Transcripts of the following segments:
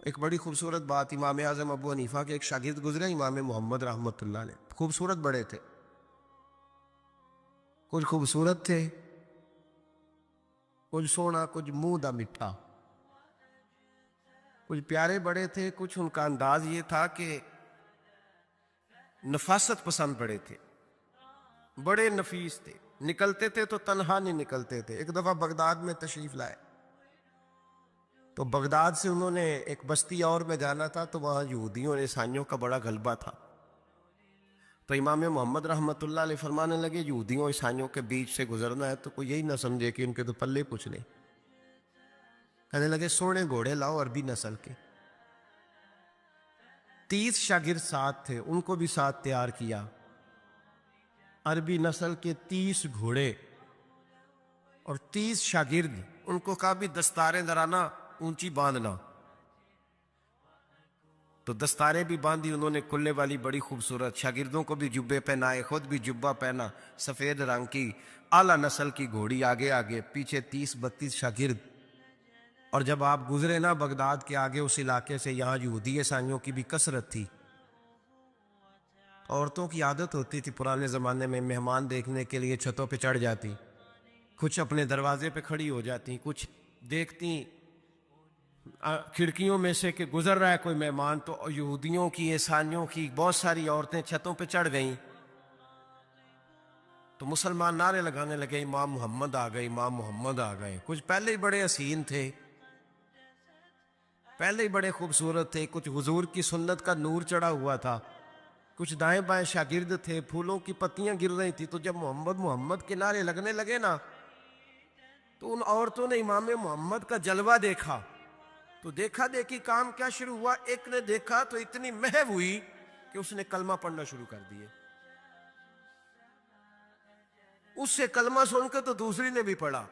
एक बड़ी खूबसूरत बात, इमाम आज़म अबू हनीफा के एक शागिर्द गुजरे, इमाम मोहम्मद रहमतुल्लाह अलैह। खूबसूरत बड़े थे, कुछ खूबसूरत थे, कुछ सोना, कुछ मुंह दा मिठा, कुछ प्यारे बड़े थे। कुछ उनका अंदाज ये था कि नफासत पसंद बड़े थे, बड़े नफीस थे। निकलते थे तो तन्हा नहीं निकलते थे। एक दफा बगदाद में तशरीफ लाए तो बगदाद से उन्होंने एक बस्ती और में जाना था, तो वहां यहूदियों और ईसाइयों का बड़ा गलबा था। तो इमाम मोहम्मद रहमतुल्लाह अलैह फरमाने लगे, यहूदियों ईसाइयों के बीच से गुजरना है तो कोई यही ना समझे कि उनके तो पल्ले कुछ नहीं। कहने लगे सोने घोड़े लाओ अरबी नस्ल के। 30 शागिर्द साथ थे, उनको भी साथ तैयार किया। अरबी नस्ल के 30 घोड़े और 30 शागिर्द। उनको कहा भी दस्तारें दराना ऊंची बांधना, तो दस्तारें भी बांधी उन्होंने, कुल्ले वाली बड़ी खूबसूरत। शागिर्दों को भी जुब्बे पहनाए, खुद भी जुब्बा पहना, सफेद रंग की आला नस्ल की घोड़ी आगे आगे, पीछे 30-32 शागिर्द। और जब आप गुजरे ना बगदाद के आगे उस इलाके से, यहाँ यहूदी ईसाइयों की भी कसरत थी। औरतों की आदत होती थी पुराने ज़माने में, मेहमान देखने के लिए छतों पे चढ़ जाती, कुछ अपने दरवाजे पे खड़ी हो जाती, कुछ देखती खिड़कियों में से कि गुजर रहा है कोई मेहमान, तो यहूदियों की ईसाइयों की बहुत सारी औरतें छतों पे चढ़ गईं। तो मुसलमान नारे लगाने लगे, इमाम मोहम्मद आ गए, इमाम मोहम्मद आ गए। कुछ पहले ही बड़े हसीन थे, पहले ही बड़े खूबसूरत थे, कुछ हुजूर की सुन्नत का नूर चढ़ा हुआ था, कुछ दाएं बाएं शागिर्द थे, फूलों की पत्तियां गिर रही थी। तो जब मोहम्मद मोहम्मद के नारे लगने लगे ना, तो उन औरतों ने इमाम मोहम्मद का जलवा देखा। तो देखा देखी काम क्या शुरू हुआ, एक ने देखा तो इतनी महव हुई कि उसने कलमा पढ़ना शुरू कर दिए। उससे कलमा सुनकर तो दूसरी ने भी पढ़ा,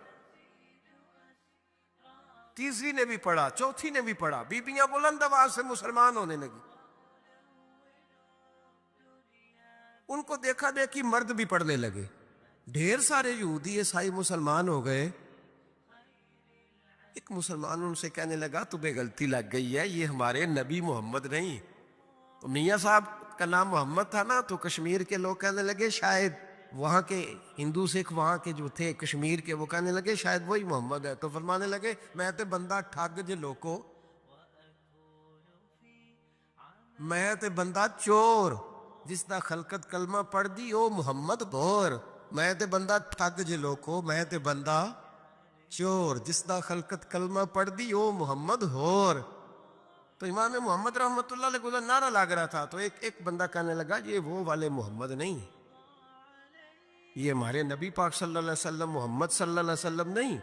तीसरी ने भी पढ़ा, चौथी ने भी पढ़ा। बीबियां बुलंद आवाज से मुसलमान होने लगी। उनको देखा देखी मर्द भी पढ़ने लगे। ढेर सारे यहूदी ईसाई मुसलमान हो गए। एक मुसलमान उनसे कहने लगा, तुम्हें गलती लग गई है, ये हमारे नबी मोहम्मद नहीं। तो मियाँ साहब का नाम मोहम्मद था ना, तो कश्मीर के लोग कहने लगे शायद वहाँ के हिंदू सिख वहाँ के जो थे कश्मीर के, वो कहने लगे शायद वही मोहम्मद है। तो फरमाने लगे, मैं तो बंदा ठग जे लोको, मैं तो बंदा चोर, जिसदा खलकत कलमा पढ़ दी ओ मुहम्मद बोर। मैं तो बंदा ठग जे लोको, मैं तो बंदा चोर, जिसदा खलकत कलमा पढ़ दी ओ मोहम्मद होर। तो इमाम मोहम्मद रहमतुल्लाह अलैह को नारा लग रहा था। तो एक बंदा कहने लगा, ये वो वाले मोहम्मद नहीं, ये हमारे नबी पाक सल्लल्लाहु अलैहि वसल्लम मोहम्मद सल्लल्लाहु अलैहि वसल्लम नहीं,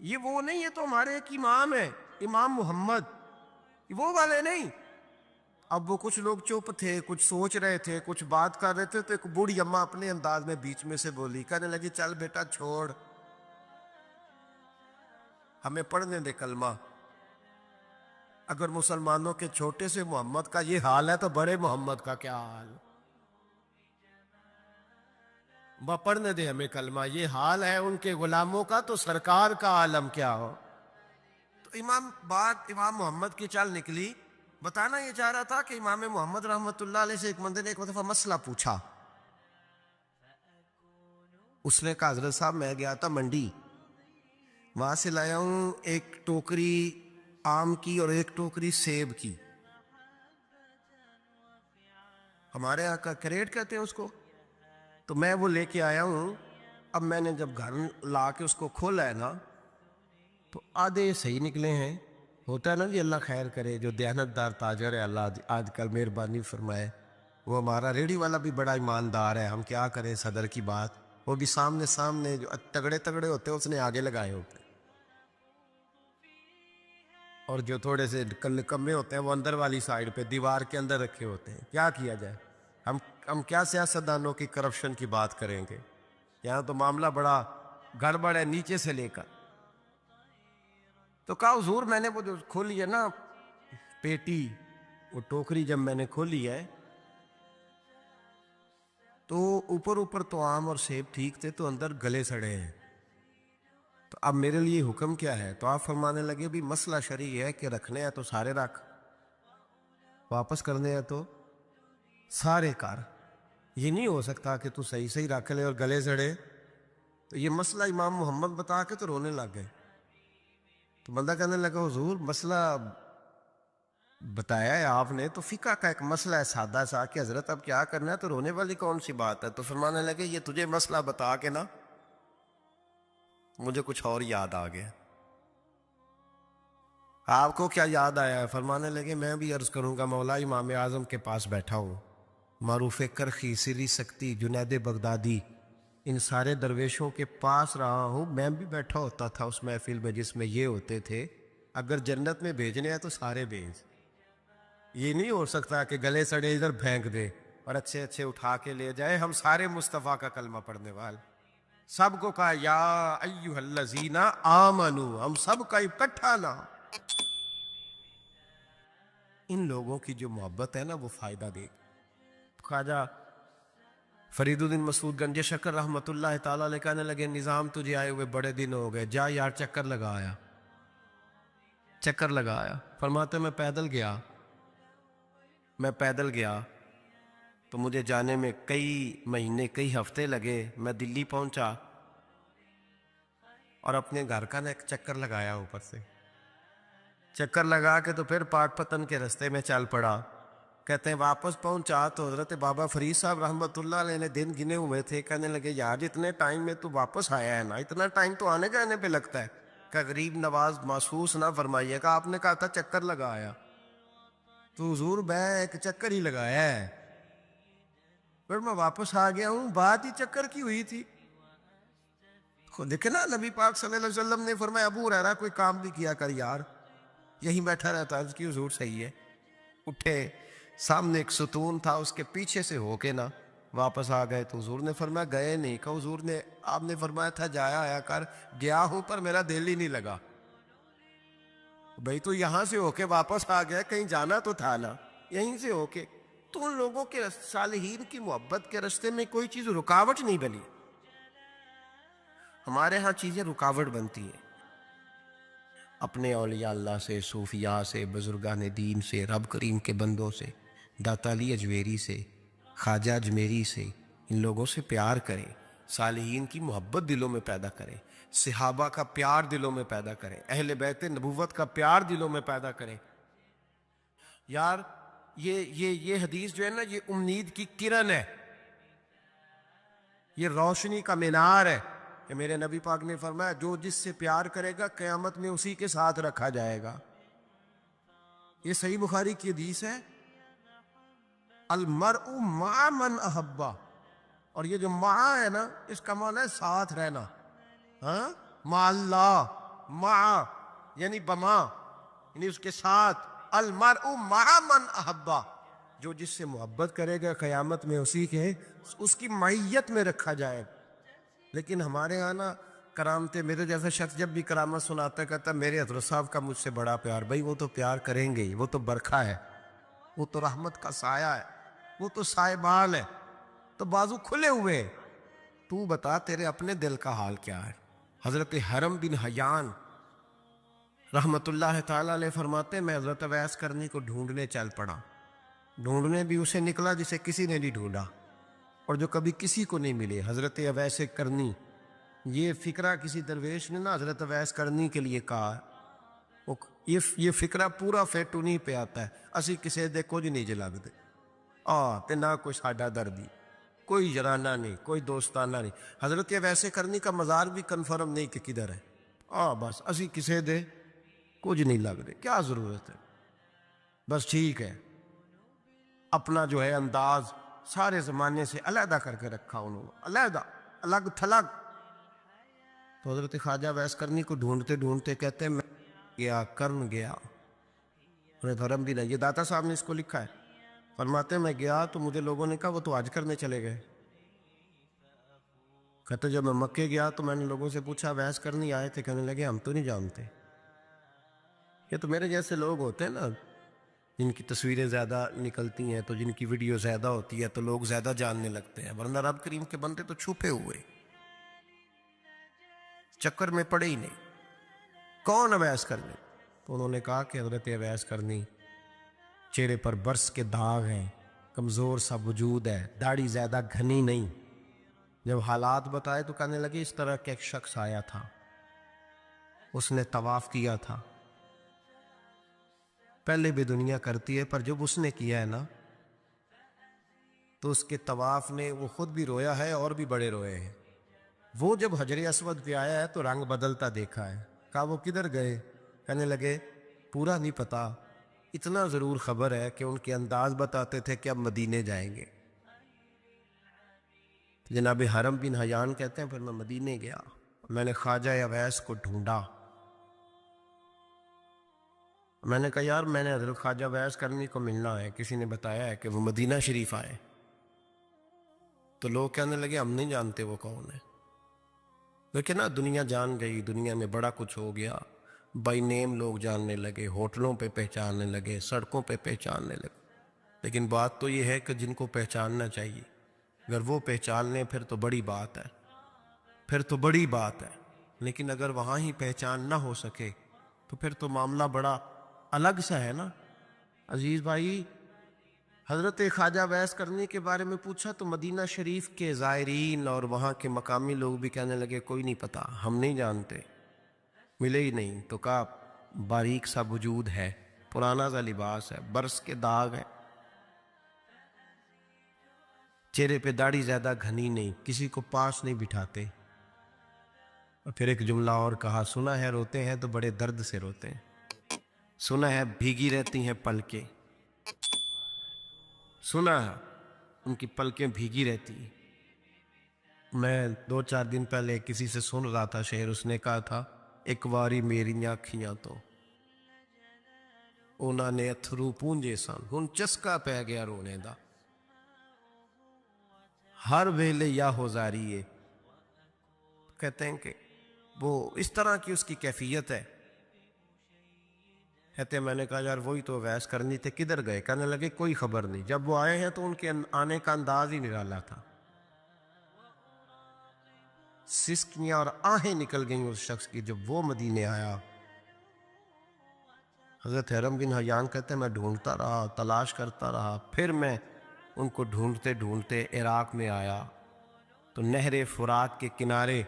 ये वो नहीं, ये तो हमारे एक इमाम है, इमाम मोहम्मद, वो वाले नहीं। अब वो कुछ लोग चुप थे, कुछ सोच रहे थे, कुछ बात कर रहे थे। तो एक बूढ़ी अम्मा अपने अंदाज में बीच में से बोली, कहने लगी, चल बेटा छोड़, हमें पढ़ने दे कलमा। अगर मुसलमानों के छोटे से मोहम्मद का ये हाल है तो बड़े मोहम्मद का क्या हाल। पढ़ने दे हमें कलमा, ये हाल है उनके गुलामों का तो सरकार का आलम क्या हो। तो इमाम मोहम्मद की चाल निकली। बताना ये चाह रहा था कि इमाम मोहम्मद रहमतुल्लाह अलैह से एक बंदे ने एक दफा मसला पूछा। उसने कहा, हजरत साहब मैं गया था मंडी, वहां से लाया हूं एक टोकरी आम की और एक टोकरी सेब की, हमारे यहाँ का करेट कहते हैं उसको। तो मैं वो लेके आया हूं। अब मैंने जब घर ला के उसको खोला है ना, तो आधे सही निकले हैं। होता है ना जी, अल्लाह खैर करे, जो दयानतदार ताजर है अल्लाह आजकल मेहरबानी फरमाए। वो हमारा रेडी वाला भी बड़ा ईमानदार है, हम क्या करें सदर की बात, वो भी सामने सामने जो तगड़े तगड़े होते हैं उसने आगे लगाए होते हैं, और जो थोड़े से कम्मे होते हैं वो अंदर वाली साइड पे दीवार के अंदर रखे होते हैं। क्या किया जाए, हम क्या सियासतदानों की करप्शन की बात करेंगे। यहाँ तो मामला बड़ा गड़बड़ है नीचे से लेकर। तो कहा, हुजूर मैंने वो जो खोली है ना पेटी, वो टोकरी जब मैंने खोली है तो ऊपर ऊपर तो आम और सेब ठीक थे, तो अंदर गले सड़े हैं। तो तो अब मेरे लिए हुक्म क्या है? तो आप फरमाने लगे भी मसला शरई है कि रखने हैं तो सारे रख, वापस करने हैं तो सारे कर। ये नहीं हो सकता कि तू सही सही रख ले और गले सड़े। तो ये मसला इमाम मोहम्मद बता के तो रोने लग गए। तो बंदा कहने लगा हुजूर मसला बताया है आपने, तो फिका का एक मसला है सादा सा कि हजरत अब क्या करना है, तो रोने वाली कौन सी बात है? तो फरमाने लगे ये तुझे मसला बता के ना मुझे कुछ और याद आ गया। आपको क्या याद आया है? फरमाने लगे मैं भी अर्ज करूंगा मौला इमाम आजम के पास बैठा हूँ, मारूफ करखी सिरी सकती जुनैद बगदादी इन सारे दरवेशों के पास रहा हूँ। मैं भी बैठा होता था उस महफिल में जिसमें ये होते थे, अगर जन्नत में भेजने हैं तो सारे भेज। ये नहीं हो सकता कि गले सड़े इधर फेंक दे और अच्छे अच्छे उठा के ले जाए। हम सारे मुस्तफ़ा का कलमा पढ़ने वाले, सबको कहा या अय्युहल्लज़ीना आमनू, हम सबका इकट्ठा नाम। इन लोगों की जो मोहब्बत है ना वो फायदा दे। ख्वाजा फरीदुद्दीन मसूद गंज शक्कर रहमतुल्लाह ताला अलैह कहने लगे निज़ाम तुझे आए हुए बड़े दिन हो गए, जा यार चक्कर लगाया। चक्कर लगाया। फरमाते मैं पैदल गया तो मुझे जाने में कई महीने कई हफ्ते लगे। मैं दिल्ली पहुंचा और अपने घर का ना एक चक्कर लगाया ऊपर से। चक्कर लगा के तो फिर पाटपतन के रास्ते में चल पड़ा। कहते हैं वापस पहुंचा तो हजरत बाबा फरीद साहब रहमतुल्लाह अलैह ने दिन गिने हुए थे। कहने लगे यार इतने टाइम में तू वापस आया है ना, इतना टाइम तो आने जाने पे लगता है। क्या गरीब नवाज महसूस ना फरमाइएगा, आपने कहा था चक्कर लगाया, तो हुजूर मैं एक चक्कर ही लगाया है, फिर मैं वापस आ गया हूं। बात ही चक्कर की हुई थी। खुद देखे ना नबी पाक सल्लल्लाहु अलैहि वसल्लम ने फरमाया अबू हुरैरा कोई काम भी किया कर यार, यहीं बैठा रहता। उसकी हुजूर सही है। उठे, सामने एक सुतून था उसके पीछे से होके ना वापस आ गए। तो हुजूर ने फरमाया गए नहीं? कहा हुजूर ने आपने फरमाया था जाया आया कर। गया हूं पर मेरा दिल ही नहीं लगा। भाई तो यहां से होके वापस आ गया, कहीं जाना तो था ना, यहीं से होके। तो उन लोगों के सालिहीन की मोहब्बत के रास्ते में कोई चीज रुकावट नहीं बनी। हमारे यहाँ चीजें रुकावट बनती हैं अपने औलिया अल्लाह से, सूफिया से, बुजुर्गान दीन से, रब करीम के बंदों से, दाता अली अजमेरी से, ख्वाजा अजमेरी से। इन लोगों से प्यार करें, सालिहीन की मोहब्बत दिलों में पैदा करें, सहाबा का प्यार दिलों में पैदा करें, अहले बैत नबूवत का प्यार दिलों में पैदा करें। यार ये हदीस जो है ना, ये उम्मीद की किरण है, ये रोशनी का मीनार है कि मेरे नबी पाक ने फरमाया जो जिससे प्यार करेगा क़यामत में उसी के साथ रखा जाएगा। ये सही बुखारी की हदीस है, अल मरउ मा मन अहब्बा। और ये जो मा है ना, इसका माना है साथ रहना। हाँ, मा अल्लाह, मा यानी बमा, यानी उसके साथ। अल मरउ मा मन अहब्बा, जो जिससे मोहब्बत करेगा क़यामत में उसी के उसकी मैयत में रखा जाए। लेकिन हमारे यहाँ ना करामते, मेरे जैसा शख्स जब भी करामत सुनाता कहता मेरे हज़रत साहब का मुझसे बड़ा प्यार। भाई वो तो प्यार करेंगे ही, वो तो बरखा है, वो तो रहमत का साया है, वो तो साहिबान है, तो बाजू खुले हुए। तू बता तेरे अपने दिल का हाल क्या है? हज़रत हरम बिन हयान रहमतुल्लाह ताला अलैह फरमाते मैं हज़रत अवैस करनी को ढूंढने चल पड़ा। ढूंढने भी उसे निकला जिसे किसी ने नहीं ढूंढा और जो कभी किसी को नहीं मिले। हज़रत अवैस करनी, ये फ़िक्रा किसी दरवेश ने ना हज़रत अवैस करनी के लिए कहा। ये फ़िक्रा पूरा फिट उन्हीं पे आता है। असी किसी दे कुछ नहीं जलाते ते ना कोई साडा दर्दी, कोई जराना नहीं, कोई दोस्ताना नहीं। हज़रत अवैस करनी का मज़ार भी कन्फर्म नहीं कि किधर है। बस असी किसी दे कुछ नहीं लगते, क्या ज़रूरत है। बस ठीक है, अपना जो है अंदाज सारे ज़माने से अलहदा करके रखा उन्होंने, अलहदा, अलग थलग। तो हज़रत ख्वाजा अवैस करनी को ढूंढते ढूंढते कहते हैं मैं गया, कर्न गया। उन्हें धर्म भी नहीं, ये दाता साहब ने इसको लिखा है। फरमाते मैं गया तो मुझे लोगों ने कहा वो तो हज करने चले गए। कहते जब मैं मक्के गया तो मैंने लोगों से पूछा अवैस करनी आए थे? कहने लगे हम तो नहीं जानते। ये तो मेरे जैसे लोग होते हैं ना, जिनकी तस्वीरें ज़्यादा निकलती हैं, तो जिनकी वीडियो ज़्यादा होती है तो लोग ज़्यादा जानने लगते हैं, वरना रब करीम के बंदे तो छुपे हुए। चक्कर में पड़े ही नहीं, कौन अवैस करने। तो उन्होंने कहा कि हजरत अवैस करनी, चेहरे पर बरस के दाग हैं, कमज़ोर सा वजूद है, दाढ़ी ज़्यादा घनी नहीं। जब हालात बताए तो कहने लगे इस तरह का एक शख्स आया था, उसने तवाफ़ किया था, पहले भी दुनिया करती है पर जब उसने किया है ना तो उसके तवाफ़ ने वो खुद भी रोया है और भी बड़े रोए हैं। वो जब हजर अस्वद पे आया है तो रंग बदलता देखा है। कहा वो किधर गए? कहने लगे पूरा नहीं पता, इतना ज़रूर खबर है कि उनके अंदाज बताते थे कि अब मदीने जाएंगे। जनाब हरम बिन हयान कहते हैं फिर मैं मदीने गया, मैंने ख्वाजा अवैस को ढूंढा। मैंने कहा यार मैंने हजरत ख्वाजा अवैस करनी को मिलना है, किसी ने बताया है कि वो मदीना शरीफ आए। तो लोग कहने लगे हम नहीं जानते वो कौन है। लेकिन ना दुनिया जान गई, दुनिया में बड़ा कुछ हो गया, बाई नेम लोग जानने लगे, होटलों पे पहचानने लगे, सड़कों पे पहचानने लगे। लेकिन बात तो ये है कि जिनको पहचानना चाहिए अगर वो पहचान लें फिर तो बड़ी बात है, फिर तो बड़ी बात है। लेकिन अगर वहाँ ही पहचान ना हो सके तो फिर तो मामला बड़ा अलग सा है ना। अजीज़ भाई, हज़रत ख्वाजा अवैस करनी के बारे में पूछा तो मदीना शरीफ के ज़ायरीन और वहाँ के मकामी लोग भी कहने लगे कोई नहीं पता, हम नहीं जानते, मिले ही नहीं। तो कहा बारीक सा वजूद है, पुराना सा लिबास है, बरस के दाग है, चेहरे पे दाढ़ी ज़्यादा घनी नहीं, किसी को पास नहीं बिठाते। और फिर एक जुमला और कहा, सुना है रोते हैं तो बड़े दर्द से रोते हैं, सुना है भीगी रहती हैं पलकें, सुना है उनकी पलकें भीगी रहती हैं। मैं 2-4 दिन पहले किसी से सुन रहा था शेर, उसने कहा था एक वारी मेरियां अखियां तो उन्होंने अथरू पूंजे सन, हुन चस्का पै गया रोने दा, हर वेले या हो जारी है। कहते हैं कि वो इस तरह की उसकी कैफियत है। कहते मैंने कहा यार वही तो अवैस करनी थे, किधर गए? कहने लगे कोई खबर नहीं, जब वो आए हैं तो उनके आने का अंदाज ही निराला था। सिसकियां और आहें निकल गई उस शख्स की जब वो मदीने आया। हज़रत हरम बिन हयान कहते हैं मैं ढूंढता रहा, तलाश करता रहा, फिर मैं उनको ढूंढते ढूंढते इराक में आया तो नहर फुरात के किनारे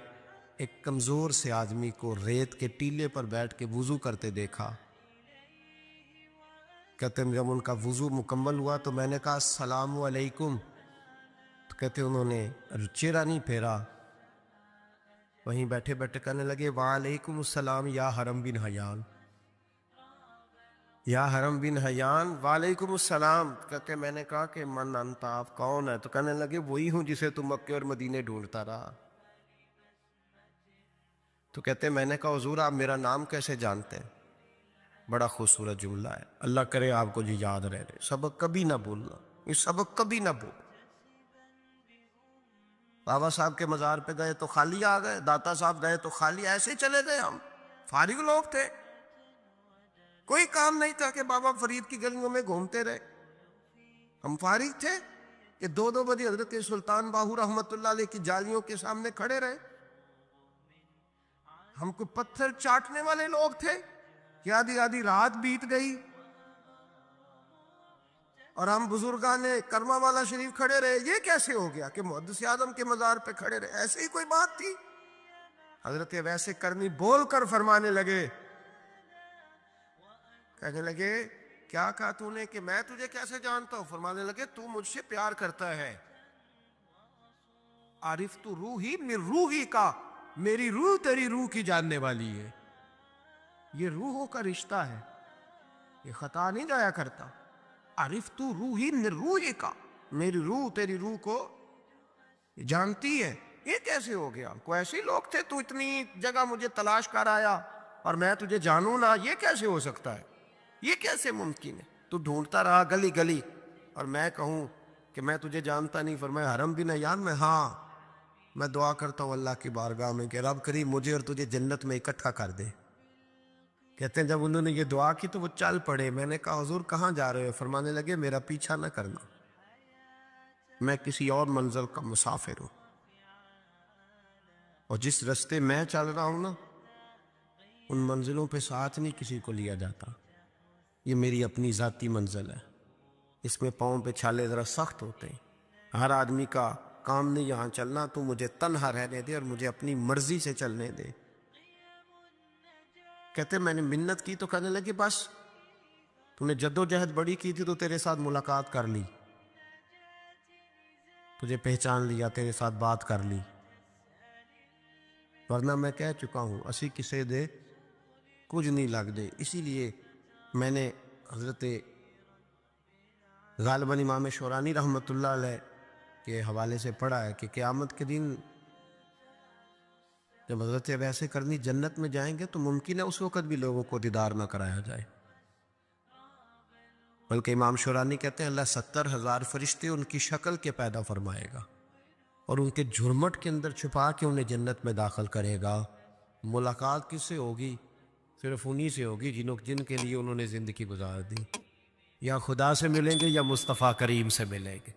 एक कमज़ोर से आदमी को रेत के टीले पर बैठ के वुज़ू करते देखा। कहते हैं जब उनका वुज़ू मुकम्मल हुआ तो मैंने कहा अस्सलामु अलैकुम, तो कहते उन्होंने चेहरा नहीं फेरा, वहीं बैठे बैठे कहने लगे वालेकुम अस्सलाम या हरम बिन हयान, या हरम बिन हयान वालेकुम अस्सलाम। कहते मैंने कहा कि मन अंत आप कौन है? तो कहने लगे वही हूँ जिसे तुम मक्के और मदीने ढूंढता रहा। तो कहते मैंने कहा हुजूर आप मेरा नाम कैसे जानते हैं? बड़ा खूबसूरत जुमला है, अल्लाह करे आपको जी याद रहे, सबक कभी ना भूलना, ये सबक कभी ना भूल। बाबा साहब के मज़ार पे गए तो खाली आ गए, दाता साहब गए तो खाली, ऐसे चले गए। हम फारिग लोग थे, कोई काम नहीं था कि बाबा फरीद की गलियों में घूमते रहे। हम फारिग थे कि 2-2 बजे हजरत सुल्तान बाहू रहमतुल्लाह अलैह की जालियों के सामने खड़े रहे। हम कोई पत्थर चाटने वाले लोग थे कि आधी आधी रात बीत गई और हम बुजुर्गाने करमा वाला शरीफ खड़े रहे। ये कैसे हो गया कि मुहद्दिस आदम के मज़ार पे खड़े रहे? ऐसे ही कोई बात थी? हजरत वैसे करनी बोल कर फरमाने लगे, कहने लगे क्या कहा तूने कि मैं तुझे कैसे जानता हूं? फरमाने लगे तू मुझसे प्यार करता है। आरिफ तू रूही मिर रूही का, मेरी रूह तेरी रूह की जानने वाली है। ये रूहों का रिश्ता है, ये खता नहीं जाया करता। आरिफ तू रूही मिर रूही का, मेरी रूह तेरी रूह को जानती है। ये कैसे हो गया? कोई ऐसे लोग थे, तू इतनी जगह मुझे तलाश कर आया और मैं तुझे जानू ना? ये कैसे हो सकता है? ये कैसे मुमकिन है? तू ढूंढता रहा गली गली और मैं कहूं कि मैं तुझे जानता नहीं। फरमाया हरम बिन हयान में, हाँ मैं दुआ करता हूं अल्लाह की बारगाह में कि रब करीम मुझे और तुझे जन्नत में इकट्ठा कर दे। कहते हैं जब उन्होंने ये दुआ की तो वो चल पड़े। मैंने कहा हुजूर कहाँ जा रहे हो? फरमाने लगे मेरा पीछा न करना, मैं किसी और मंजिल का मुसाफिर हूं। और जिस रास्ते मैं चल रहा हूं ना, उन मंजिलों पे साथ नहीं किसी को लिया जाता। ये मेरी अपनी ज़ाती मंजिल है, इसमें पाँव पे छाले ज़रा सख्त होते हैं। हर आदमी का काम नहीं यहाँ चलना, तो मुझे तन्हा रहने दे और मुझे अपनी मर्जी से चलने दे। कहते मैंने मिन्नत की तो कहने लगे बस तूने जद्दोजहद बड़ी की थी तो तेरे साथ मुलाकात कर ली, तुझे पहचान लिया, तेरे साथ बात कर ली, वरना मैं कह चुका हूँ असी किसे दे कुछ नहीं लग दे। इसीलिए मैंने हजरत गालिबन इमाम शौरानी रहमतुल्लाह अलैह के हवाले से पढ़ा है कि क़यामत के दिन जब हजरत वैसे करनी जन्नत में जाएंगे तो मुमकिन है उस वक़्त भी लोगों को दीदार ना कराया जाए। बल्कि इमाम शौरानी कहते हैं अल्लाह 70,000 फरिश्ते उनकी शक्ल के पैदा फरमाएगा और उनके झुरमट के अंदर छुपा के उन्हें जन्नत में दाखिल करेगा। मुलाकात किससे होगी? सिर्फ उन्हीं से होगी जिनके लिए उन्होंने ज़िंदगी गुजार दी। या खुदा से मिलेंगे या मुस्तफ़ा करीम से मिलेंगे।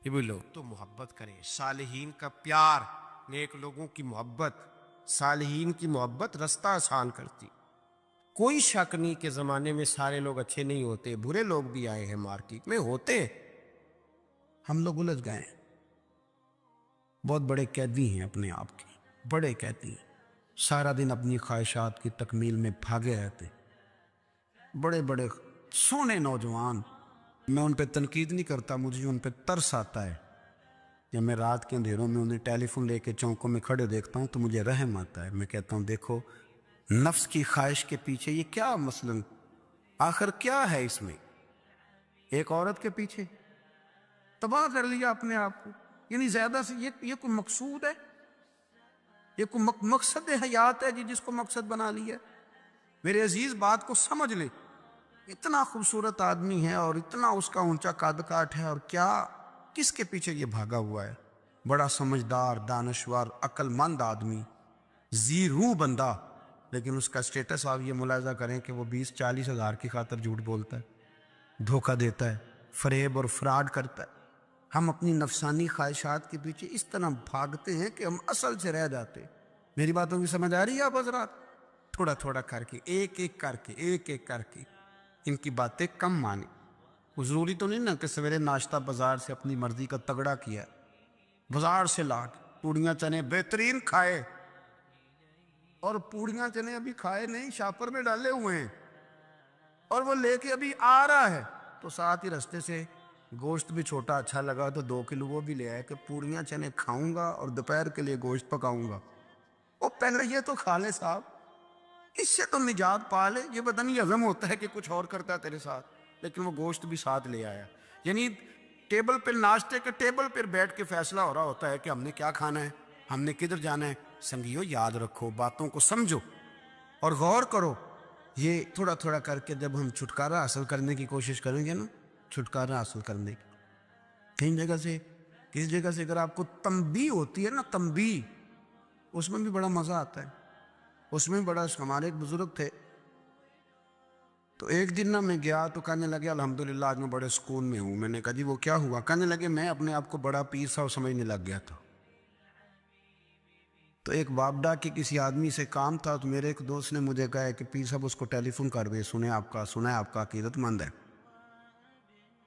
ये भी लोग तो मोहब्बत करें, सालिहीन का प्यार, नेक लोगों की मोहब्बत, सालिहीन की मोहब्बत रास्ता आसान करती। कोई शक नहीं कि ज़माने में सारे लोग अच्छे नहीं होते, बुरे लोग भी आए हैं मार्केट में, होते हैं। हम लोग उलझ गए, बहुत बड़े कैदी हैं अपने आप के, बड़े कैदी हैं, सारा दिन अपनी ख्वाहिशात की तकमील में भागे रहते। बड़े बड़े सोने नौजवान, मैं उन पर तनकीद नहीं करता, मुझे उन पर तरस आता है। जब मैं रात के अंधेरों में उन्हें टेलीफोन लेके चौकों में खड़े देखता हूँ तो मुझे रहम आता है। मैं कहता हूँ देखो नफ्स की ख्वाहिश के पीछे ये क्या मसलन, आखिर क्या है इसमें? एक औरत के पीछे तबाह कर लिया अपने आप को, यानी ज्यादा से ये कोई मकसूद है? ये कोई मकसद हयात है जी जिसको मकसद बना लिया? मेरे अजीज बात को समझ ले, इतना खूबसूरत आदमी है और इतना उसका ऊंचा कद काठ है, और क्या किसके पीछे ये भागा हुआ है? बड़ा समझदार, दानश्वर, अक्लमंद आदमी, जी रूह बंदा, लेकिन उसका स्टेटस आप ये मुलाजा करें कि वो 20-40 हज़ार की खातर झूठ बोलता है, धोखा देता है, फरेब और फ्रॉड करता है। हम अपनी नफसानी ख्वाहिशात के पीछे इस तरह भागते हैं कि हम असल से रह जाते। मेरी बातों की समझ आ रही है आप हज़रात? थोड़ा थोड़ा करके, एक एक करके इनकी बातें कम माने। ज़रूरी तो नहीं ना कि सवेरे नाश्ता बाजार से अपनी मर्जी का तगड़ा किया, बाजार से ला पूड़ियाँ चने बेहतरीन खाए, और पूड़ियाँ चने अभी खाए नहीं, शापर में डाले हुए हैं, और वो लेके अभी आ रहा है, तो साथ ही रास्ते से गोश्त भी छोटा अच्छा लगा तो 2 किलो वो भी ले आए कि पूड़ियाँ चने खाऊंगा और दोपहर के लिए गोश्त पकाऊंगा। वो पहले ये तो खा ले साहब, इससे तो निजात पा ले। ये पता नहीं हजम होता है कि कुछ और करता है तेरे साथ, लेकिन वो गोश्त भी साथ ले आया। यानी टेबल पर, नाश्ते के टेबल पर बैठ के फैसला हो रहा होता है कि हमने क्या खाना है, हमने किधर जाना है। संगियो याद रखो, बातों को समझो और गौर करो। ये थोड़ा थोड़ा करके जब हम छुटकारा हासिल करने की कोशिश करेंगे ना, छुटकारा हासिल करने की कहीं जगह से, किस जगह से अगर आपको तंबी होती है ना, तंबी, उसमें भी बड़ा मज़ा आता है। उसमें बड़ा, हमारे एक बुजुर्ग थे, तो एक दिन ना मैं गया तो कहने लगे अल्हम्दुलिल्लाह आज मैं बड़े सुकून में हूँ। मैंने कहा जी वो क्या हुआ? कहने लगे मैं अपने आप को बड़ा पीर साहब समझने लग गया था। तो एक बाबडा के किसी आदमी से काम था, तो मेरे एक दोस्त ने मुझे कहा कि पीर साहब उसको टेलीफोन कर दे, सुना है आपका अकीदतमंद है।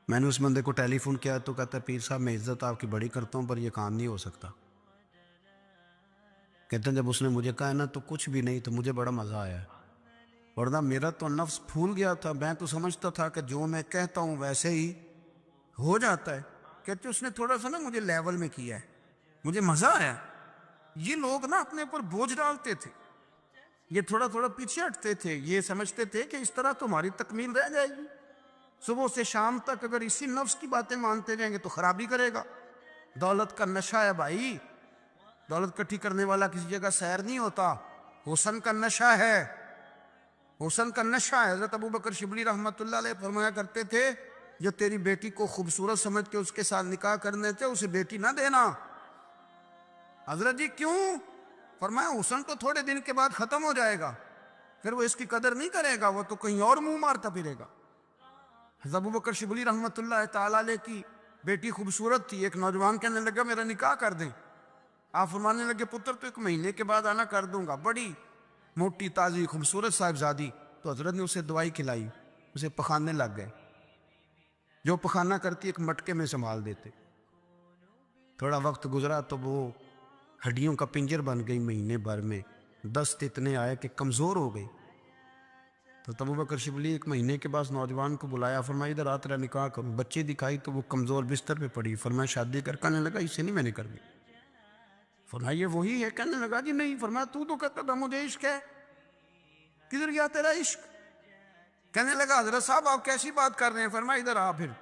मैंने उस बंदे को टेलीफोन किया तो कहता पीर साहब मैं इज्जत आपकी बड़ी करता हूँ पर यह काम नहीं हो सकता। कहते हैं जब उसने मुझे कहा ना तो कुछ भी नहीं, तो मुझे बड़ा मज़ा आया, वरना मेरा तो नफ्स फूल गया था। मैं तो समझता था कि जो मैं कहता हूँ वैसे ही हो जाता है। कहते उसने थोड़ा सा ना मुझे लेवल में किया है, मुझे मज़ा आया। ये लोग ना अपने ऊपर बोझ डालते थे, ये थोड़ा थोड़ा पीछे हटते थे, ये समझते थे कि इस तरह तो हमारी तकमील रह जाएगी। सुबह से शाम तक अगर इसी नफ्स की बातें मानते जाएंगे तो खराबी करेगा। दौलत का नशा है भाई, दौलत इकट्ठी करने वाला किसी जगह सैर नहीं होता। हुस्न का नशा है, हुस्न का नशा है। हज़रत अबू बकर शिबली रहमतुल्लाह अलैह फरमाया करते थे जो तेरी बेटी को खूबसूरत समझ के उसके साथ निकाह करने थे उसे बेटी ना देना। हजरत जी क्यों? फरमाया हुस्न तो थोड़े दिन के बाद खत्म हो जाएगा, फिर वो इसकी कदर नहीं करेगा, वो तो कहीं और मुंह मारता फिरेगा। हज़रत अबू बकर शिबली रहमतुल्लाह ताला अलैह की बेटी खूबसूरत थी। एक नौजवान कहने लगा मेरा निकाह कर दें। आप फरमाने लगे पुत्र तो 1 महीने के बाद आना, कर दूंगा। बड़ी मोटी ताजी खूबसूरत साहिबजादी। तो हजरत ने उसे दवाई खिलाई, उसे पखाने लग गए। जो पखाना करती एक मटके में संभाल देते। थोड़ा वक्त गुजरा तो वो हड्डियों का पिंजर बन गई। महीने भर में दस्त इतने आए कि कमज़ोर हो गई। तो तब अबू बकर शिबली 1 महीने के बाद नौजवान को बुलाया, फरमाया इधर आ, तेरा निकाह करूँ। बच्चे दिखाई तो वो कमज़ोर बिस्तर पे पड़ी। फरमाया शादी कर। कहने लगा इससे नहीं मैंने करनी। फरमाया ये वही है? कहने लगा जी नहीं। फरमाया तू तो कहता था मुझे इश्क है, किधर गया तेरा इश्क? कहने लगा हजरत साहब आप कैसी बात कर रहे हैं? फरमाया इधर आ। फिर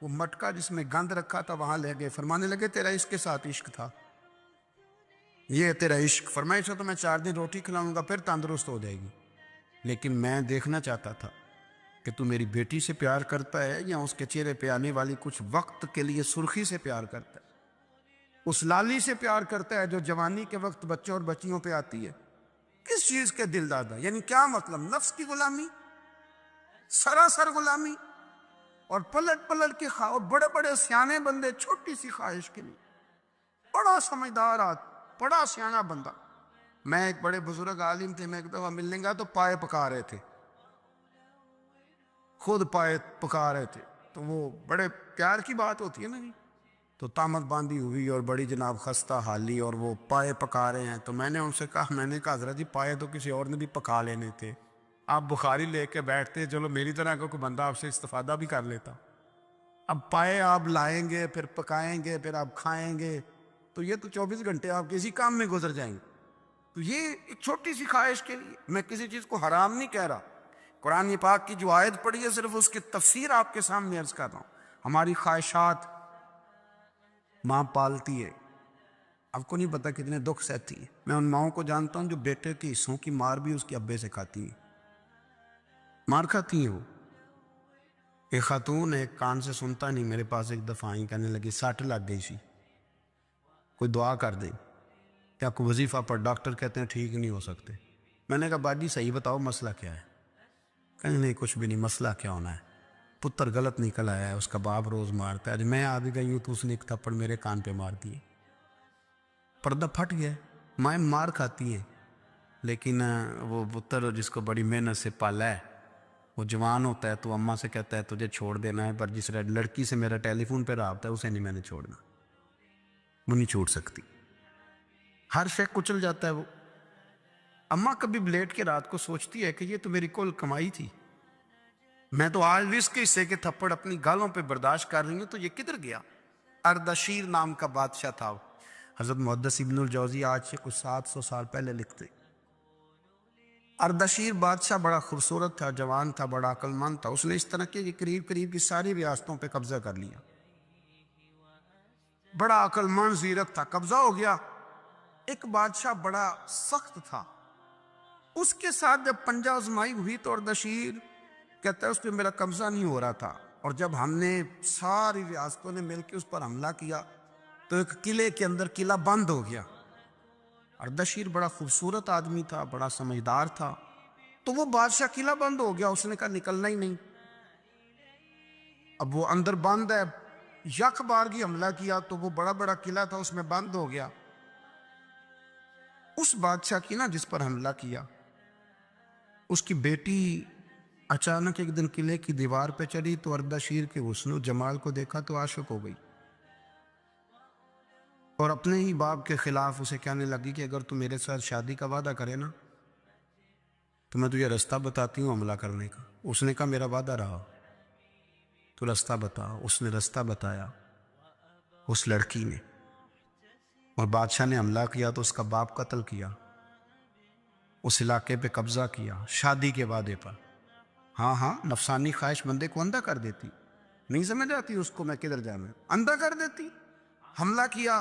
वो मटका जिसमें गंद रखा था वहां ले गए। फरमाने लगे तेरा इसके साथ इश्क था, ये है तेरा इश्क। फरमाया इसे तो मैं 4 दिन रोटी खिलाऊंगा फिर तंदुरुस्त हो जाएगी, लेकिन मैं देखना चाहता था कि तू मेरी बेटी से प्यार करता है या उसके चेहरे पे आने वाली कुछ वक्त के लिए सुर्खी से प्यार करता है, उस लाली से प्यार करता है जो जवानी के वक्त बच्चों और बच्चियों पे आती है। किस चीज के दिल दादा? यानी क्या मतलब? नफ्स की गुलामी, सरासर गुलामी। और पलट पलट के और बड़े बड़े सियाने बंदे छोटी सी ख्वाहिश के लिए। बड़ा समझदार आदमी, बड़ा सियाना बंदा। मैं एक बड़े बुजुर्ग आलिम थे, मैं एक दफा मिलने गया तो पाए पका रहे थे, खुद पाए पका रहे थे। तो वो बड़े प्यार की बात होती है ना जी। तो तामत बांधी हुई और बड़ी जनाब खस्ता हाली, और वो पाए पका रहे हैं। तो मैंने उनसे कहा, मैंने कहा हजरत जी पाए तो किसी और ने भी पका लेने थे, आप बुखारी लेके बैठते, चलो मेरी तरह का कोई बंदा आपसे इस्तेफादा भी कर लेता। अब पाए आप लाएंगे, फिर पकाएंगे, फिर आप खाएंगे, तो ये तो 24 घंटे आपके इसी काम में गुजर जाएंगे। तो ये एक छोटी सी ख्वाहिश के लिए, मैं किसी चीज को हराम नहीं कह रहा। कुरान पाक की जो आयत पढ़ी है सिर्फ उसकी तफसीर आपके सामने अर्ज कर रहा हूं। हमारी ख्वाहिशात माँ पालती है, आपको नहीं पता कितने दुख सहती है। मैं उन माओं को जानता हूं जो बेटे के हिस्सों की मार भी उसके अब्बे से खाती है, मार खाती है वो। एक खातून एक कान से सुनता नहीं, मेरे पास एक दफा आई, कहने लगी सट लग गई सी, कोई दुआ कर दे, क्या कोई वजीफा पर? डॉक्टर कहते हैं ठीक नहीं हो सकते। मैंने कहा बाजी सही बताओ मसला क्या है? कहने नहीं कुछ भी नहीं, मसला क्या होना है, पुत्र गलत निकल आया है, उसका बाप रोज मारता है, आज मैं आ भी गई हूँ तो उसने एक थप्पड़ मेरे कान पे मार दिए, पर्दा फट गया। माँ मार खाती है, लेकिन वो पुत्र जिसको बड़ी मेहनत से पाला है, वो जवान होता है तो अम्मा से कहता है तुझे छोड़ देना है, पर जिस लड़की से मेरा टेलीफोन पे रब्ता है उसे नहीं मैंने छोड़ना, वो नहीं छोड़ सकती। हर शय कुचल जाता है वो। अम्मा कभी लेट के रात को सोचती है कि ये तो मेरी कुल कमाई थी, मैं तो आज भी इसके हिस्से के थप्पड़ अपनी गालों पे बर्दाश्त कर रही हूँ, तो ये किधर गया? अर्दशीर नाम का बादशाह था। हजरत मुहद्दिस इब्नुल जौजी आज से कुछ 700 साल पहले लिखते। अर्दशीर बादशाह बड़ा खूबसूरत था, जवान था, बड़ा अक्लमंद था। उसने इस तरह के करीब करीब की सारी रियासतों पे कब्जा कर लिया। बड़ा अक्लमंद जीरक था, कब्जा हो गया। एक बादशाह बड़ा सख्त था, उसके साथ जब पंजा आजमाई हुई तो अर्दशीर कहता है उस पर मेरा कब्जा नहीं हो रहा था, और जब हमने सारी रियासतों ने मिलकर उस पर हमला किया तो एक किले के अंदर किला बंद हो गया। अर्दशीर बड़ा खूबसूरत आदमी था, बड़ा समझदार था, तो वो बादशाह किला बंद हो गया, उसने कहा निकलना ही नहीं। अब वो अंदर बंद है, यक बारगी हमला किया तो वो बड़ा बड़ा किला था उसमें बंद हो गया। उस बादशाह की ना जिस पर हमला किया, उसकी बेटी अचानक एक दिन किले की दीवार पे चढ़ी तो अर्दशीर के हुस्न जमाल को देखा तो आशिक हो गई, और अपने ही बाप के खिलाफ उसे कहने लगी कि अगर तू मेरे साथ शादी का वादा करे ना तो मैं तुझे रास्ता बताती हूँ हमला करने का। उसने कहा मेरा वादा रहा, तू रास्ता बता। उसने रास्ता बताया उस लड़की ने, और बादशाह ने हमला किया तो उसका बाप कत्ल किया, उस इलाके पे कब्जा किया शादी के वादे पर। हाँ हाँ, नफसानी ख्वाहिश बंदे को अंधा कर देती, नहीं समझ आती उसको मैं किधर जाना, अंधा कर देती। हमला किया,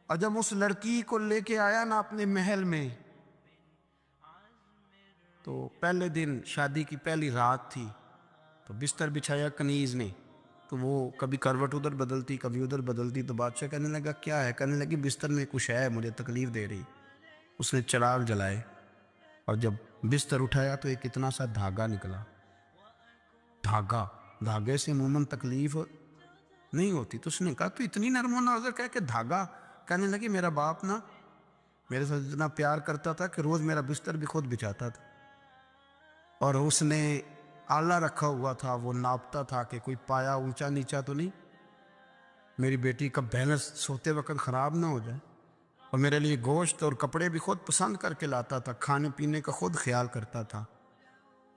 और जब उस लड़की को लेके आया ना अपने महल में, तो पहले दिन शादी की पहली रात थी, तो बिस्तर बिछाया कनीज ने, तो वो कभी करवट उधर बदलती कभी उधर बदलती। तो बादशाह कहने लगा क्या है? कहने लगी बिस्तर में कुछ है, मुझे तकलीफ दे रही। उसने चिराग जलाए और जब बिस्तर उठाया तो एक इतना सा धागा निकला। धागे से अमूमन तकलीफ नहीं होती, तो उसने कहा तो इतनी नरमो नाज़र कह के धागा कहने लगी मेरा बाप ना मेरे साथ इतना प्यार करता था कि रोज़ मेरा बिस्तर भी खुद बिछाता था, और उसने आला रखा हुआ था, वो नापता था कि कोई पाया ऊंचा नीचा तो नहीं, मेरी बेटी का बैलेंस सोते वक्त ख़राब ना हो जाए। और मेरे लिए गोश्त और कपड़े भी खुद पसंद करके लाता था, खाने पीने का खुद ख्याल करता था।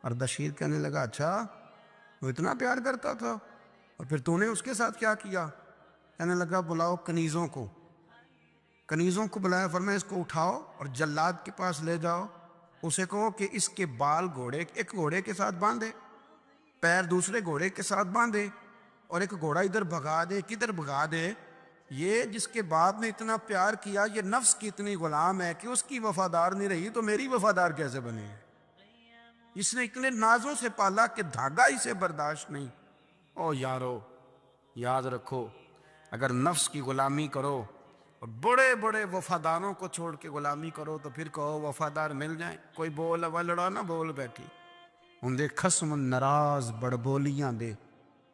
अर्दशीर कहने लगा अच्छा वो इतना प्यार करता था, और फिर तूने उसके साथ क्या किया? कहने लगा बुलाओ कनीज़ों को। कनीज़ों को बुलाया, फरमाया इसको उठाओ और जल्लाद के पास ले जाओ, उसे कहो कि इसके बाल घोड़े एक घोड़े के साथ बांधे, पैर दूसरे घोड़े के साथ बांधे, और एक घोड़ा इधर भगा दे, किधर भगा दे। ये जिसके बाप ने इतना प्यार किया, ये नफ्स की इतनी गुलाम है कि उसकी वफादार नहीं रही तो मेरी वफादार कैसे बने? इसने इतने नाजों से पाला कि धागा इसे बर्दाश्त नहीं। ओ यारो, याद रखो, अगर नफ्स की गुलामी करो और बड़े बड़े वफादारों को छोड़ के गुलामी करो तो फिर कहो वफादार मिल जाए। कोई बोल हवा लड़ा ना बोल बैठी, उनके खसम नाराज बड़बोलियां दे,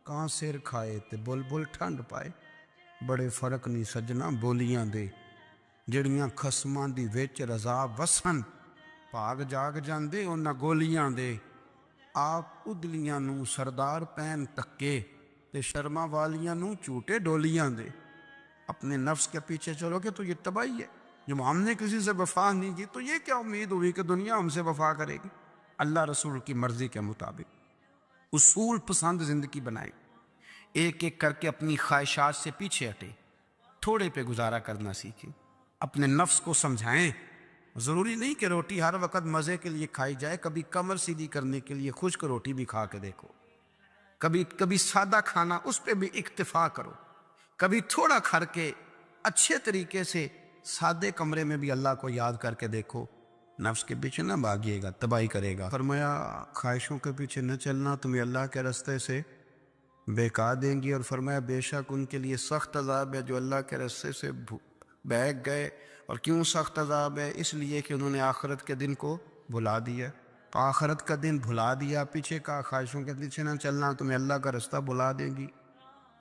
कां सिर खाए ते बुलबुल ठंड पाए। बड़े फर्क नहीं सजना बोलियां दे, ਜਿਹੜੀਆਂ ਖਸਮਾਂ ਦੀ ਵਿੱਚ ਰਜ਼ਾ ਵਸਣ ਭਾਗ ਜਾਗ ਜਾਂਦੇ ਉਹਨਾਂ ਗੋਲੀਆਂ ਦੇ। ਆਪ ਉਦਲੀਆਂ ਨੂੰ ਸਰਦਾਰ ਪੈਨ ਟੱਕੇ ਤੇ ਸ਼ਰਮਾ ਵਾਲੀਆਂ ਨੂੰ ਝੂਟੇ ਡੋਲੀਆਂ ਦੇ। अपने नफ्स के पीछे चलोगे तो ये तबाही है। जब हमने किसी से वफा नहीं की तो ये क्या उम्मीद हुई कि दुनिया हमसे वफा करेगी? अल्लाह रसूल की मर्जी के मुताबिक उसूल पसंद ज़िंदगी बनाए, एक एक करके अपनी ख्वाहिशात से पीछे हटे, थोड़े पे गुजारा करना सीखें, अपने नफ्स को समझाएं। ज़रूरी नहीं कि रोटी हर वक्त मज़े के लिए खाई जाए, कभी कमर सीधी करने के लिए खुश्क रोटी भी खा के देखो, कभी कभी सादा खाना उस पर भी इक्तिफा करो, कभी थोड़ा खर के अच्छे तरीके से सादे कमरे में भी अल्लाह को याद करके देखो। नफ्स के पीछे ना भागिएगा, तबाही करेगा। फरमाया ख्वाहिशों के पीछे न चलना तुम्हें अल्लाह के रास्ते से बेकार देंगी। और फरमाया बेशक उनके लिए सख्त अजाब है जो अल्लाह के रास्ते से बहक गए। और क्यों सख्त अजाब है? इसलिए कि उन्होंने आखिरत के दिन को भुला दिया। तो आखिरत का दिन भुला दिया, पीछे का ख्वाहिशों के पीछे न चलना तुम्हें अल्लाह का रास्ता भुला देंगी।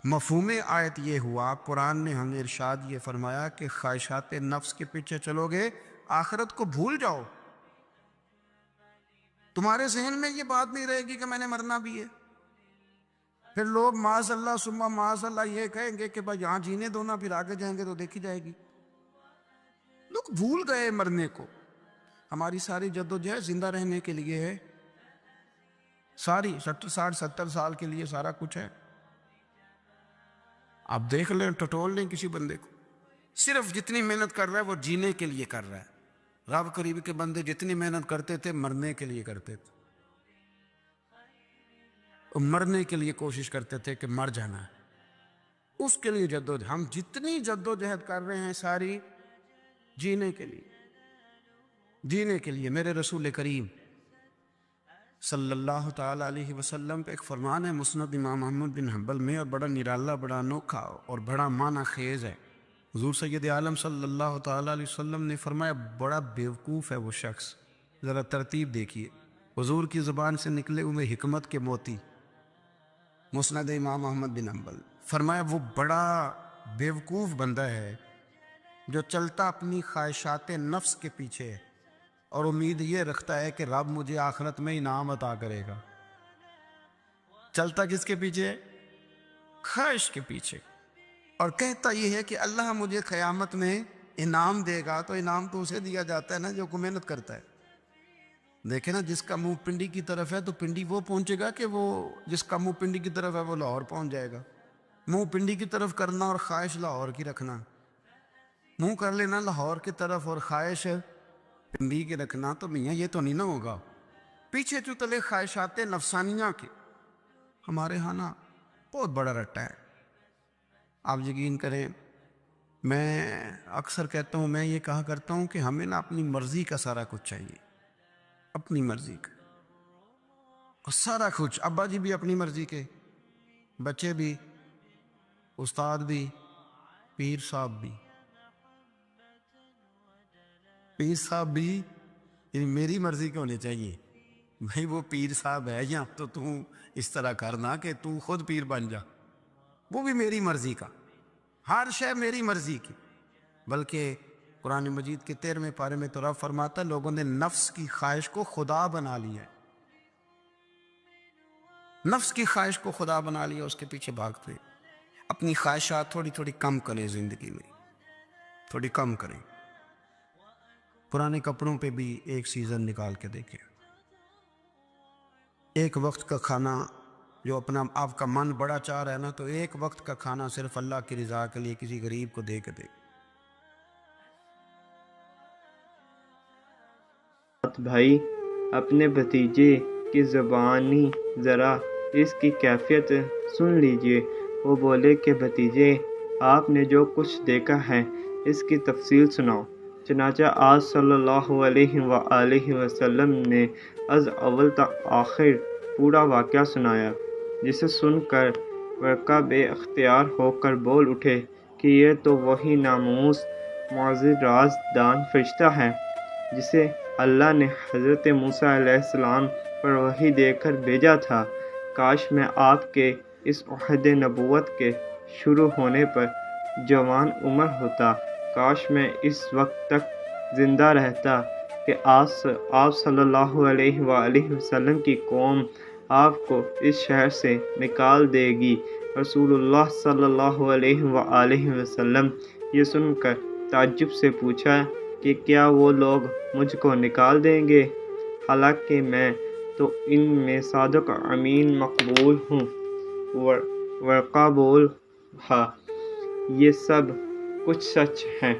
मफहूम आयत ये हुआ, कुरान ने हमें इरशाद ये फरमाया कि ख्वाहिशात नफ्स के पीछे चलोगे आखिरत को भूल जाओ। तुम्हारे जहन में ये बात नहीं रहेगी कि मैंने मरना भी है। फिर लोग माज़अल्लाह सुम्मा माज़अल्लाह ये कहेंगे कि भाई यहाँ जीने दो ना, फिर आगे जाएंगे तो देखी जाएगी। लोग भूल गए मरने को। हमारी सारी जद्दोजहद जिंदा रहने के लिए है, सारी 60-70 साल के लिए सारा कुछ है। आप देख लें, टटोल लें किसी बंदे को, सिर्फ जितनी मेहनत कर रहा है वो जीने के लिए कर रहा है। रब करीब के बंदे जितनी मेहनत करते थे मरने के लिए करते थे, मरने के लिए कोशिश करते थे कि मर जाना है, उसके लिए जद्दोजहद। हम जितनी जद्दोजहद कर रहे हैं सारी जीने के लिए, जीने के लिए। मेरे रसूल करीम सल्लल्लाहु ताला अलैहि वसल्लम पे एक फरमान है मुस्नद इमाम अहमद बिन हंबल में, और बड़ा निराला, बड़ा अनोखा और बड़ा माना खेज है। हुजूर सैयद आलम सल्लल्लाहु ताला अलैहि वसल्लम ने फरमाया बड़ा बेवकूफ़ है वो शख्स, ज़रा तरतीब देखिए, हुजूर की ज़ुबान से निकले हुए हिकमत के मोती। मुस्नद इमाम अहमद बिन हंबल फरमाया वो बड़ा बेवकूफ़ बंदा है जो चलता अपनी ख्वाहिशात नफ्स के पीछे है और उम्मीद ये रखता है कि रब मुझे आखिरत में इनाम अता करेगा। चलता किसके पीछे? ख्वाहिश के पीछे। और कहता यह है कि अल्लाह मुझे क़यामत में इनाम देगा। तो इनाम तो उसे दिया जाता है ना जो को मेहनत करता है। देखे ना, जिसका मुंह पिंडी की तरफ है तो पिंडी वो पहुंचेगा कि वो जिसका मुंह पिंडी की तरफ है वो लाहौर पहुंच जाएगा। मुंह पिंडी की तरफ करना और ख्वाहिश लाहौर की रखना, मुंह कर लेना लाहौर की तरफ और ख्वाहिश पिंडी के रखना, तो मियाँ ये तो नहीं ना होगा। पीछे जो तले ख्वाहिशात नफसानियाँ के हमारे यहाँ ना बहुत बड़ा रट्टा है। आप यकीन करें, मैं अक्सर कहता हूँ, मैं ये कहा करता हूँ कि हमें ना अपनी मर्ज़ी का सारा कुछ चाहिए, अपनी मर्ज़ी का और सारा कुछ। अब्बा जी भी अपनी मर्ज़ी के, बच्चे भी, उस्ताद भी, पीर साहब भी। पीर साहब भी मेरी मर्ज़ी के होने चाहिए। भाई वो पीर साहब है या तो तू इस तरह करना कि तू खुद पीर बन जा, वो भी मेरी मर्ज़ी का, हर शय मेरी मर्ज़ी की। बल्कि कुरान मजीद के 13वें पारे में तो रब फरमाता है लोगों ने नफ्स की ख्वाहिश को खुदा बना लिया है। नफ्स की ख्वाहिश को खुदा बना लिया, उसके पीछे भागते हैं। अपनी ख्वाहिशात थोड़ी थोड़ी कम करें, ज़िंदगी में थोड़ी कम करें। पुराने कपड़ों पे भी एक सीज़न निकाल के देखें। एक वक्त का खाना, जो अपना आपका मन बड़ा चाह रहा है ना, तो एक वक्त का खाना सिर्फ अल्लाह की रज़ा के लिए किसी गरीब को दे के दे। भाई अपने भतीजे की ज़बानी ज़रा इसकी कैफियत सुन लीजिए। वो बोले कि भतीजे आपने जो कुछ देखा है इसकी तफसील सुनाओ। चनाचा आज सल्लल्लाहु अलैहि वसल्लम ने अज़ अव्वल तक आखिर पूरा वाक़या सुनाया, जिसे सुनकर वर्का बेअख्तियार होकर बोल उठे कि यह तो वही नामूस मुअज़्ज़ज़ राज़दान फरिश्ता है जिसे अल्लाह ने हज़रत मूसा अलैहिस्सलाम पर वही देकर भेजा था। काश मैं आपके इस उहद नबूवत के शुरू होने पर जवान उम्र होता। काश मैं इस वक्त तक ज़िंदा रहता कि आप सल्लल्लाहु अलैहि वसल्लम की कौम आपको इस शहर से निकाल देगी। रसूलुल्लाह सल्लल्लाहु अलैहि वसल्लम ये सुनकर ताज्जुब से पूछा कि क्या वो लोग मुझको निकाल देंगे, हालांकि मैं तो इनमें सादिक अमीन मकबूल हूँ। वर्का बोल हाँ, ये सब कुछ सच है,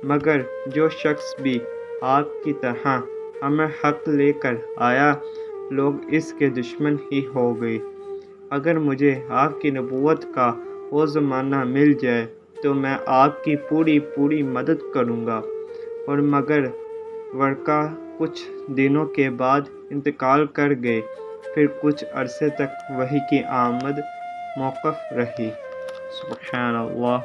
मगर जो शख्स भी आपकी तरह हमें हक लेकर आया, लोग इसके दुश्मन ही हो गए। अगर मुझे आपकी नबूवत का वो ज़माना मिल जाए तो मैं आपकी पूरी मदद करूँगा। और मगर वर्का कुछ दिनों के बाद इंतकाल कर गए। फिर कुछ अरसे तक वही की आमद मौक़ूफ़ रही। सुब्हान अल्लाह।